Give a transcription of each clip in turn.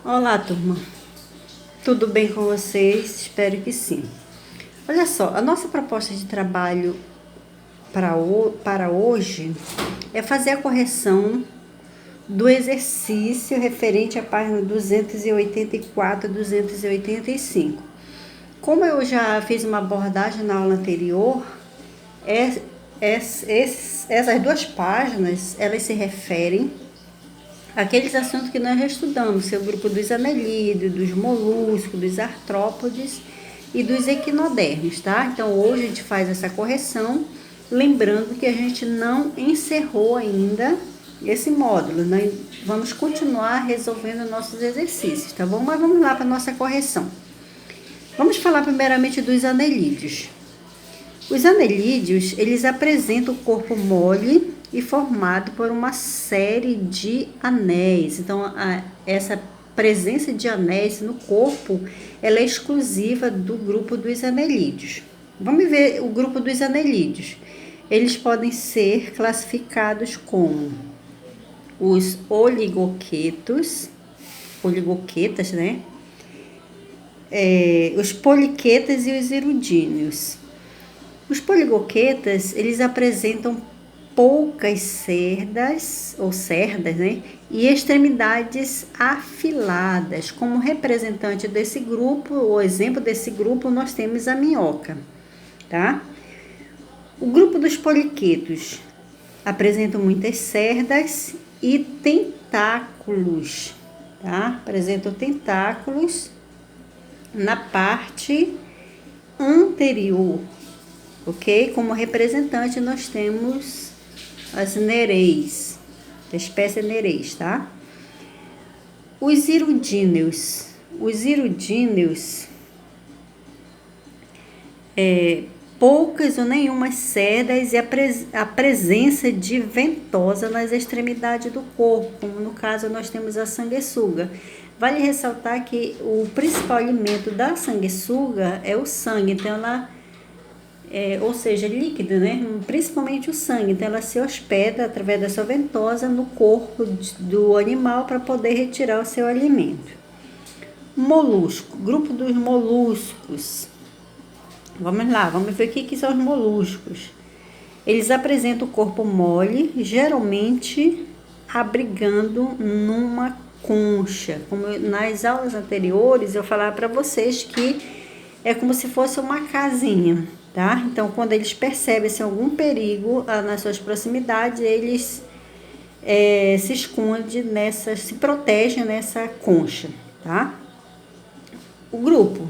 Olá, turma. Tudo bem com vocês? Espero que sim. Olha só, a nossa proposta de trabalho para hoje é fazer a correção do exercício referente à página 284 e 285. Como eu já fiz uma abordagem na aula anterior, essas duas páginas, elas se referem aqueles assuntos que nós já estudamos, seu grupo dos anelídeos, dos moluscos, dos artrópodes e dos equinodermos, tá? Então hoje a gente faz essa correção, lembrando que a gente não encerrou ainda esse módulo, nós vamos continuar resolvendo nossos exercícios, tá bom? Mas vamos lá para a nossa correção. Vamos falar primeiramente dos anelídeos. Os anelídeos, eles apresentam o corpo mole e formado por uma série de anéis. Então, essa presença de anéis no corpo, ela é exclusiva do grupo dos anelídeos. Vamos ver o grupo dos anelídeos. Eles podem ser classificados como os oligoquetas, né? Os poliquetas e os irudíneos. Os poligoquetas, eles apresentam poucas cerdas, né? E extremidades afiladas. Como representante desse grupo, o exemplo desse grupo, nós temos a minhoca, tá? O grupo dos poliquetos apresentam muitas cerdas e tentáculos, tá? Apresentam tentáculos na parte anterior, ok? Como representante nós temos as nereis, da espécie nereis, tá? Os irudíneos poucas ou nenhuma cerdas e a presença de ventosa nas extremidades do corpo, como no caso nós temos a sanguessuga. Vale ressaltar que o principal alimento da sanguessuga é o sangue, então ela ou seja, líquida, né? Principalmente o sangue. Então, ela se hospeda através dessa ventosa no corpo do animal para poder retirar o seu alimento. Molusco, grupo dos moluscos. Vamos lá, vamos ver o que são os moluscos. Eles apresentam o corpo mole, geralmente abrigando numa concha. Como nas aulas anteriores, eu falava para vocês que é como se fosse uma casinha, tá? Então, quando eles percebem algum perigo nas suas proximidades, eles se escondem se protegem nessa concha, tá? O grupo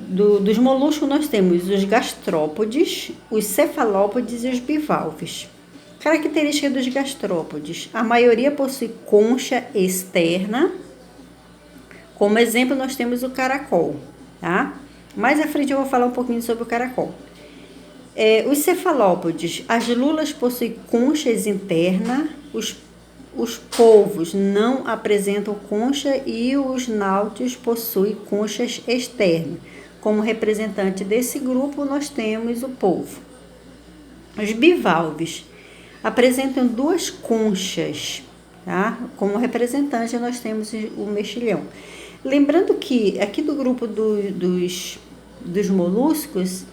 dos moluscos nós temos os gastrópodes, os cefalópodes e os bivalves. Característica dos gastrópodes: a maioria possui concha externa. Como exemplo, nós temos o caracol, tá? Mais à frente eu vou falar um pouquinho sobre o caracol. Os cefalópodes, as lulas possuem conchas internas, os polvos não apresentam concha e os náuteos possuem conchas externas. Como representante desse grupo, nós temos o polvo. Os bivalves apresentam duas conchas, tá? Como representante, nós temos o mexilhão. Lembrando que aqui do grupo dos moluscos,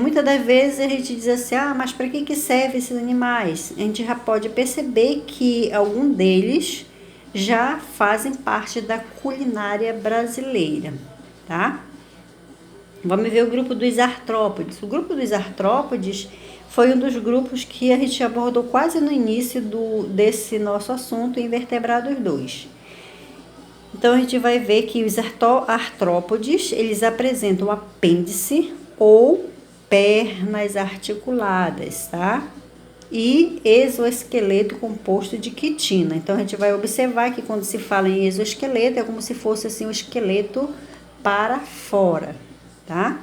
muitas das vezes a gente diz assim, mas para que servem esses animais? A gente já pode perceber que algum deles já fazem parte da culinária brasileira, tá? Vamos ver o grupo dos artrópodes. O grupo dos artrópodes foi um dos grupos que a gente abordou quase no início desse nosso assunto, Invertebrados 2. Então, a gente vai ver que os artrópodes, eles apresentam apêndice ou pernas articuladas, tá? E exoesqueleto composto de quitina. Então, a gente vai observar que quando se fala em exoesqueleto, é como se fosse assim, o esqueleto para fora, tá?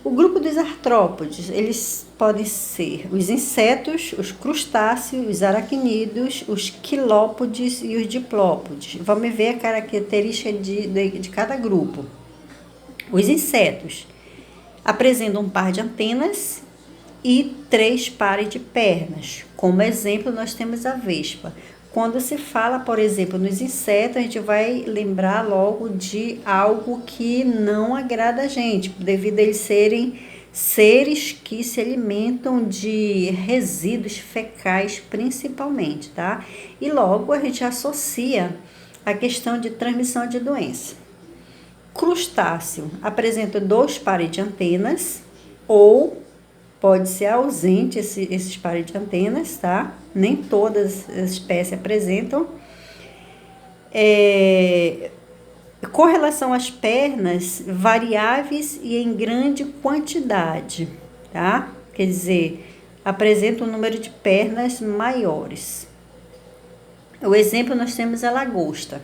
O grupo dos artrópodes, eles podem ser os insetos, os crustáceos, os aracnídeos, os quilópodes e os diplópodes. Vamos ver a característica de cada grupo. Os insetos apresentam um par de antenas e 3 pares de pernas. Como exemplo, nós temos a vespa. Quando se fala, por exemplo, nos insetos, a gente vai lembrar logo de algo que não agrada a gente, devido a eles serem seres que se alimentam de resíduos fecais principalmente, tá? E logo a gente associa a questão de transmissão de doença. Crustáceo apresenta 2 pares de antenas, ou pode ser ausente esses pares de antenas, tá? Nem todas as espécies apresentam. Com relação às pernas, variáveis e em grande quantidade, tá? Quer dizer, apresenta um número de pernas maiores. O exemplo nós temos a lagosta.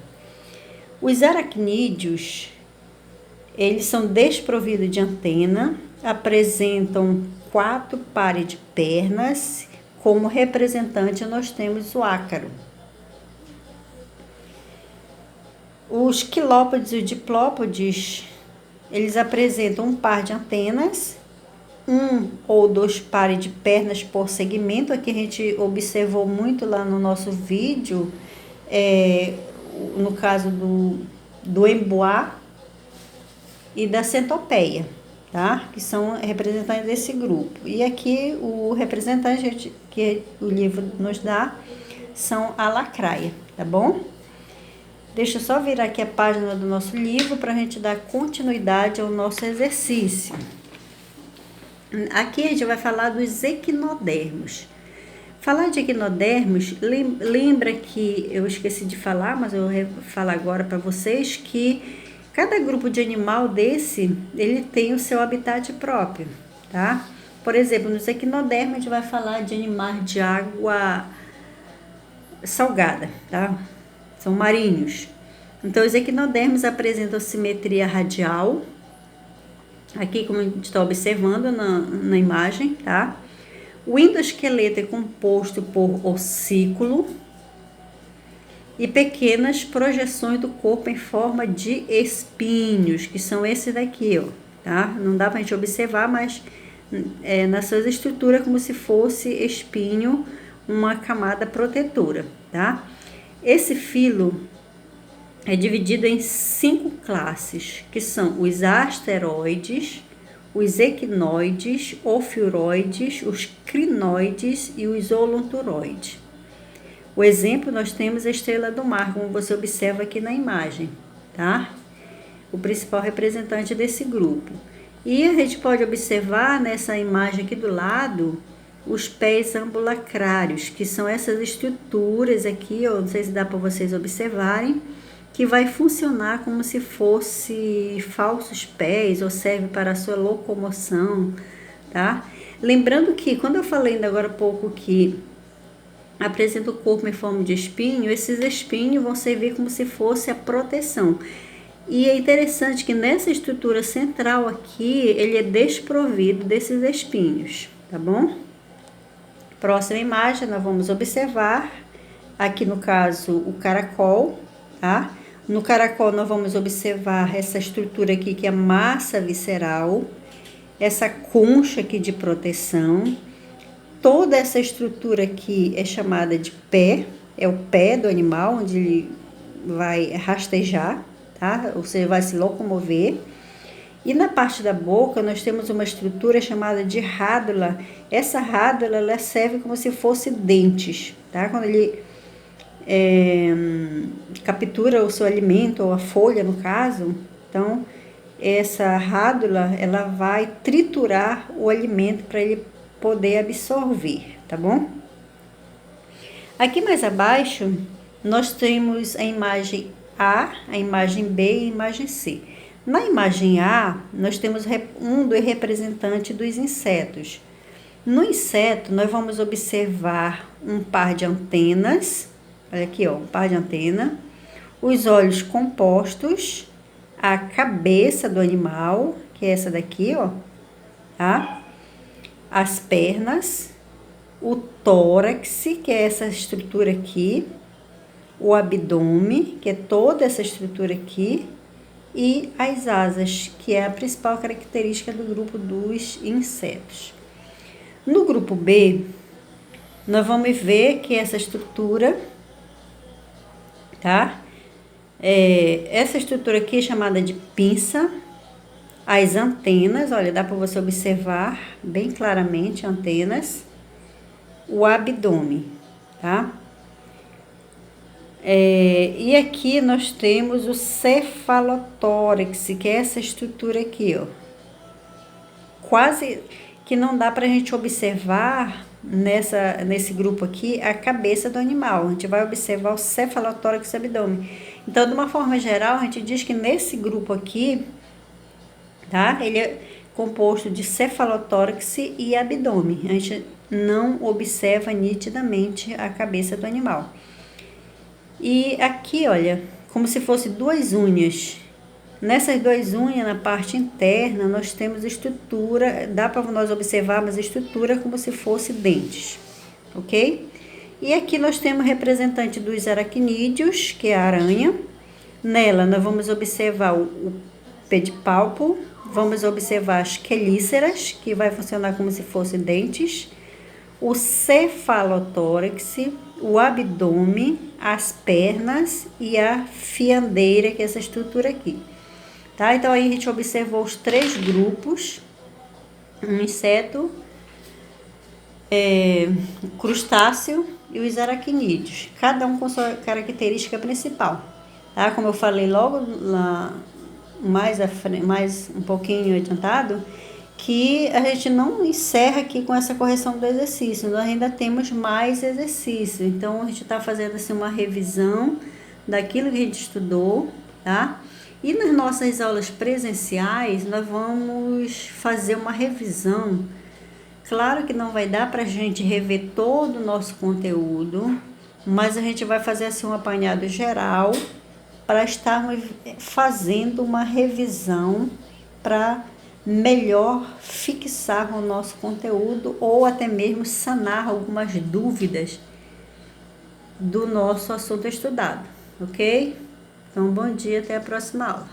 Os aracnídeos, eles são desprovidos de antena, apresentam 4 pares de pernas. Como representante nós temos o ácaro. Os quilópodes e diplópodes, eles apresentam um par de antenas, 1 ou 2 pares de pernas por segmento. Aqui a gente observou muito lá no nosso vídeo, no caso do emboá e da centopeia, tá? Que são representantes desse grupo. E aqui o representante que o livro nos dá são a lacraia, tá bom? Deixa eu só virar aqui a página do nosso livro para a gente dar continuidade ao nosso exercício. Aqui a gente vai falar dos equinodermos. Falar de equinodermos, lembra que eu esqueci de falar, mas eu vou falar agora para vocês que cada grupo de animal desse, ele tem o seu habitat próprio, tá? Por exemplo, nos equinodermos a gente vai falar de animais de água salgada, tá? São marinhos. Então, os equinodermos apresentam simetria radial, aqui como a gente está observando na imagem, tá? O endoesqueleto é composto por ossículo e pequenas projeções do corpo em forma de espinhos, que são esses daqui, ó, tá? Não dá pra gente observar, mas nas suas estruturas como se fosse espinho, uma camada protetora, tá? Esse filo é dividido em 5 classes, que são os asteroides, os equinoides, ofiuroides, os crinoides e os holonturoides. O exemplo, nós temos a estrela do mar, como você observa aqui na imagem, tá? O principal representante desse grupo. E a gente pode observar nessa imagem aqui do lado os pés ambulacrários, que são essas estruturas aqui, ó, não sei se dá para vocês observarem, que vai funcionar como se fosse falsos pés ou serve para a sua locomoção, tá? Lembrando que, quando eu falei ainda agora há pouco que apresenta o corpo em forma de espinho, esses espinhos vão servir como se fosse a proteção. E é interessante que nessa estrutura central aqui, ele é desprovido desses espinhos, tá bom? Próxima imagem, nós vamos observar, aqui no caso, o caracol, tá? No caracol, nós vamos observar essa estrutura aqui, que é a massa visceral, essa concha aqui de proteção. Toda essa estrutura aqui é chamada de pé, é o pé do animal, onde ele vai rastejar, tá? Ou seja, vai se locomover. E na parte da boca, nós temos uma estrutura chamada de rádula. Essa rádula, ela serve como se fosse dentes, tá? Quando ele captura o seu alimento, ou a folha, no caso, então, essa rádula, ela vai triturar o alimento para ele poder absorver, tá bom? Aqui mais abaixo, nós temos a imagem A, a imagem B e a imagem C. Na imagem A, nós temos um dos representantes dos insetos. No inseto, nós vamos observar um par de antenas, olha aqui, ó, um par de antena, os olhos compostos, a cabeça do animal, que é essa daqui, ó, tá? As pernas, o tórax, que é essa estrutura aqui, o abdômen, que é toda essa estrutura aqui, e as asas, que é a principal característica do grupo dos insetos. No grupo B, nós vamos ver que essa estrutura tá? Essa estrutura aqui é chamada de pinça. As antenas, olha, dá para você observar bem claramente antenas. O abdômen, tá? E aqui nós temos o cefalotórax, que é essa estrutura aqui, ó. Quase que não dá pra gente observar nesse grupo aqui a cabeça do animal. A gente vai observar o cefalotórax e abdômen. Então, de uma forma geral, a gente diz que nesse grupo aqui, tá? Ele é composto de cefalotórax e abdômen. A gente não observa nitidamente a cabeça do animal. E aqui, olha, como se fosse duas unhas. Nessas duas unhas, na parte interna, nós temos estrutura, dá para nós observarmos a estrutura como se fosse dentes, ok? E aqui nós temos representante dos aracnídeos, que é a aranha. Nela, nós vamos observar o pedipalpo, vamos observar as quelíceras, que vai funcionar como se fossem dentes, o cefalotórax, o abdômen, as pernas e a fiandeira, que é essa estrutura aqui. Tá? Então, aí a gente observou os três grupos, um inseto, crustáceo e os aracnídeos, cada um com sua característica principal. Tá? Como eu falei logo lá, mais um pouquinho adiantado, que a gente não encerra aqui com essa correção do exercício, nós ainda temos mais exercícios. Então, a gente está fazendo assim uma revisão daquilo que a gente estudou, tá? E nas nossas aulas presenciais, nós vamos fazer uma revisão. Claro que não vai dar para a gente rever todo o nosso conteúdo, mas a gente vai fazer assim um apanhado geral para estarmos fazendo uma revisão para melhor fixar o nosso conteúdo ou até mesmo sanar algumas dúvidas do nosso assunto estudado, ok? Então, bom dia, até a próxima aula.